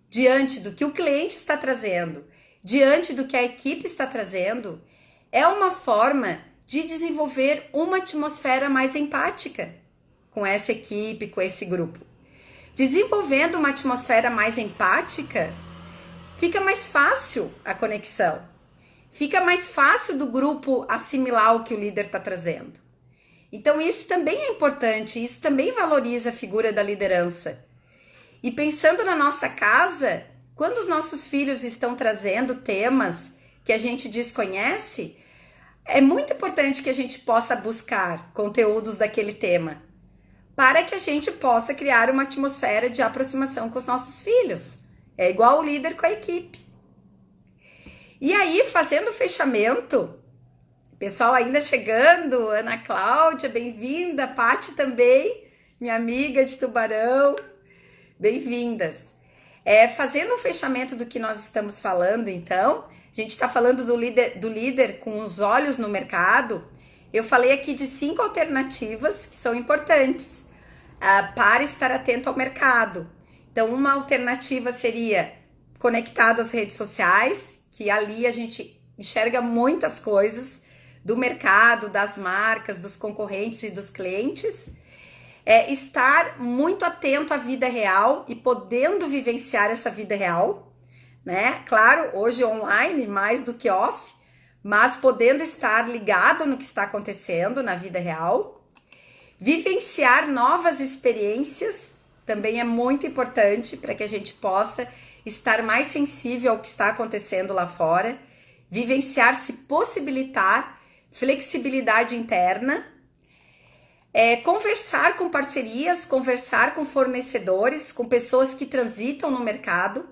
diante do que o cliente está trazendo, diante do que a equipe está trazendo, é uma forma de desenvolver uma atmosfera mais empática com essa equipe, com esse grupo. Desenvolvendo uma atmosfera mais empática, fica mais fácil a conexão. Fica mais fácil do grupo assimilar o que o líder está trazendo. Então isso também é importante, isso também valoriza a figura da liderança. E pensando na nossa casa, quando os nossos filhos estão trazendo temas que a gente desconhece, É muito importante que a gente possa buscar conteúdos daquele tema, para que a gente possa criar uma atmosfera de aproximação com os nossos filhos. É igual o líder com a equipe. E aí, fazendo o fechamento, pessoal ainda chegando, Ana Cláudia, bem-vinda, Paty também, minha amiga de Tubarão, bem-vindas. Fazendo um fechamento do que nós estamos falando, então, a gente está falando do líder com os olhos no mercado. Eu falei aqui de 5 alternativas que são importantes para estar atento ao mercado. Então, uma alternativa seria conectado às redes sociais, que ali a gente enxerga muitas coisas do mercado, das marcas, dos concorrentes e dos clientes. Estar muito atento à vida real e podendo vivenciar essa vida real, né? Claro, hoje online, mais do que off, mas podendo estar ligado no que está acontecendo na vida real. Vivenciar novas experiências também é muito importante para que a gente possa estar mais sensível ao que está acontecendo lá fora. Vivenciar, se possibilitar, flexibilidade interna. Conversar com parcerias, conversar com fornecedores, com pessoas que transitam no mercado,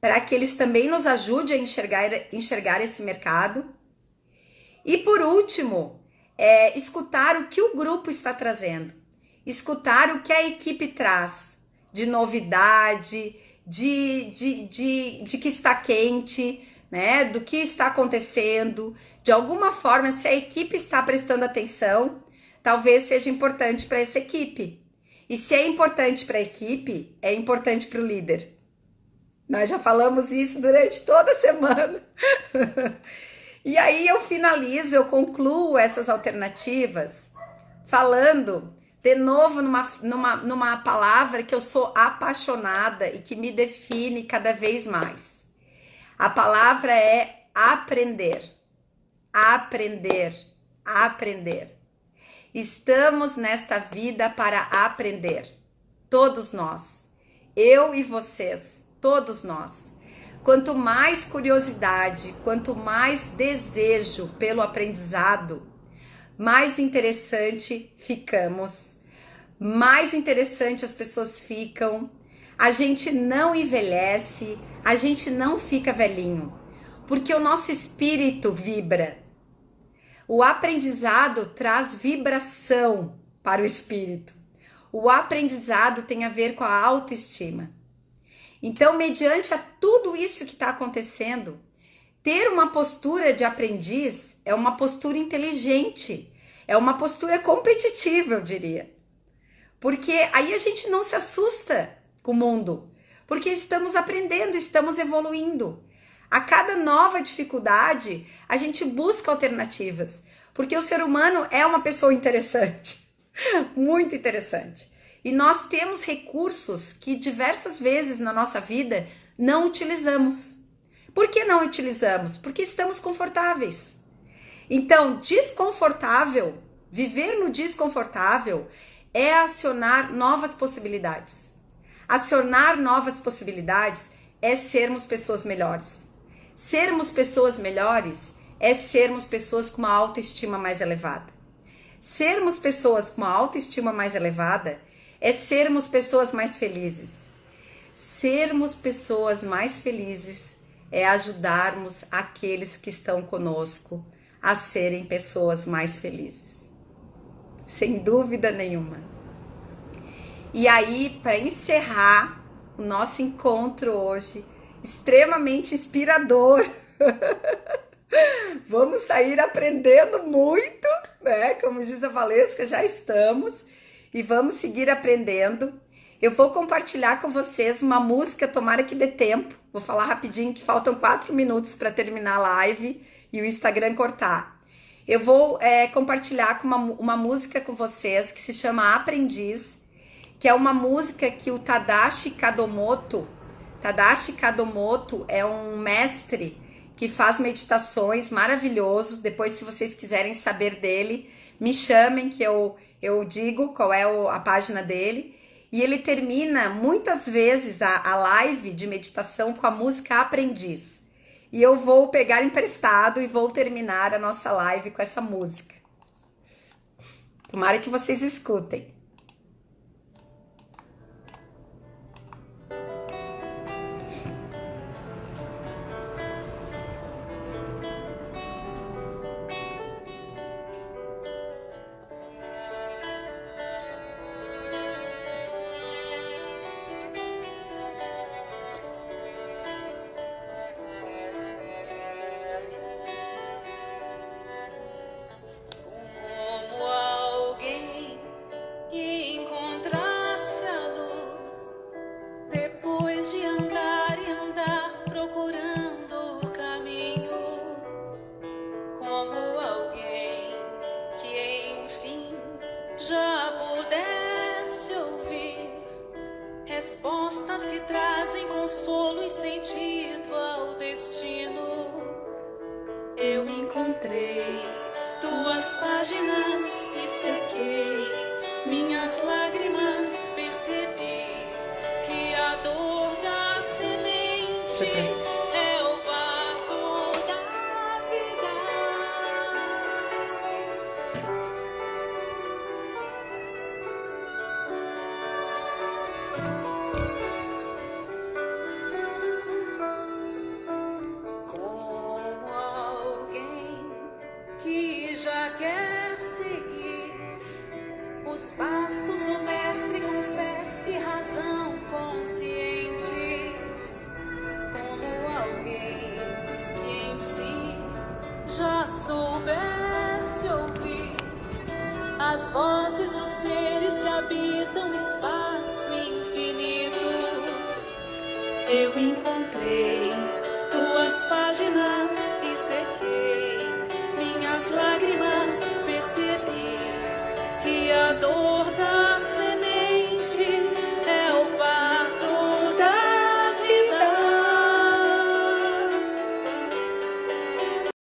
para que eles também nos ajudem a enxergar esse mercado. E por último, escutar o que o grupo está trazendo, escutar o que a equipe traz de novidade, de que está quente, né? Do que está acontecendo. De alguma forma, se a equipe está prestando atenção, talvez seja importante para essa equipe. E se é importante para a equipe, é importante para o líder. Nós já falamos isso durante toda a semana. E aí eu finalizo, eu concluo essas alternativas falando de novo numa palavra que eu sou apaixonada e que me define cada vez mais. A palavra é aprender. Aprender. Aprender. Estamos nesta vida para aprender. Todos nós. Eu e vocês. Todos nós. Quanto mais curiosidade, quanto mais desejo pelo aprendizado, mais interessante ficamos, mais interessante as pessoas ficam, a gente não envelhece, a gente não fica velhinho, porque o nosso espírito vibra. O aprendizado traz vibração para o espírito. O aprendizado tem a ver com a autoestima. Então, mediante a tudo isso que está acontecendo, ter uma postura de aprendiz é uma postura inteligente, é uma postura competitiva, eu diria. Porque aí a gente não se assusta com o mundo, porque estamos aprendendo, estamos evoluindo. A cada nova dificuldade, a gente busca alternativas, porque o ser humano é uma pessoa interessante, muito interessante. E nós temos recursos que diversas vezes na nossa vida não utilizamos. Por que não utilizamos? Porque estamos confortáveis. Então, desconfortável, viver no desconfortável é acionar novas possibilidades. Acionar novas possibilidades é sermos pessoas melhores. Sermos pessoas melhores é sermos pessoas com uma autoestima mais elevada. Sermos pessoas com uma autoestima mais elevada é sermos pessoas mais felizes. Sermos pessoas mais felizes é ajudarmos aqueles que estão conosco a serem pessoas mais felizes. Sem dúvida nenhuma. E aí, para encerrar o nosso encontro hoje, extremamente inspirador. Vamos sair aprendendo muito, né? Como diz a Valesca, já estamos. E vamos seguir aprendendo. Eu vou compartilhar com vocês uma música, tomara que dê tempo. Vou falar rapidinho que faltam 4 minutos para terminar a live e o Instagram cortar. Eu vou compartilhar com uma música com vocês que se chama Aprendiz, que é uma música que o Tadashi Kadomoto é um mestre que faz meditações, maravilhoso. Depois, se vocês quiserem saber dele, me chamem que eu digo qual é a página dele. E ele termina muitas vezes a live de meditação com a música Aprendiz. e eu vou pegar emprestado e vou terminar a nossa live com essa música. Tomara que vocês escutem. Respostas que trazem consolo e sentido ao destino. Eu encontrei tuas páginas e sequei minhas lágrimas, percebi que a dor da semente é o parto da vida. Já quer seguir os passos do mestre com fé e razão conscientes, como alguém que em si já soubesse ouvir as vozes dos seres que habitam o espaço infinito. Eu encontrei tuas páginas e sequei minhas lágrimas, percebi que a dor da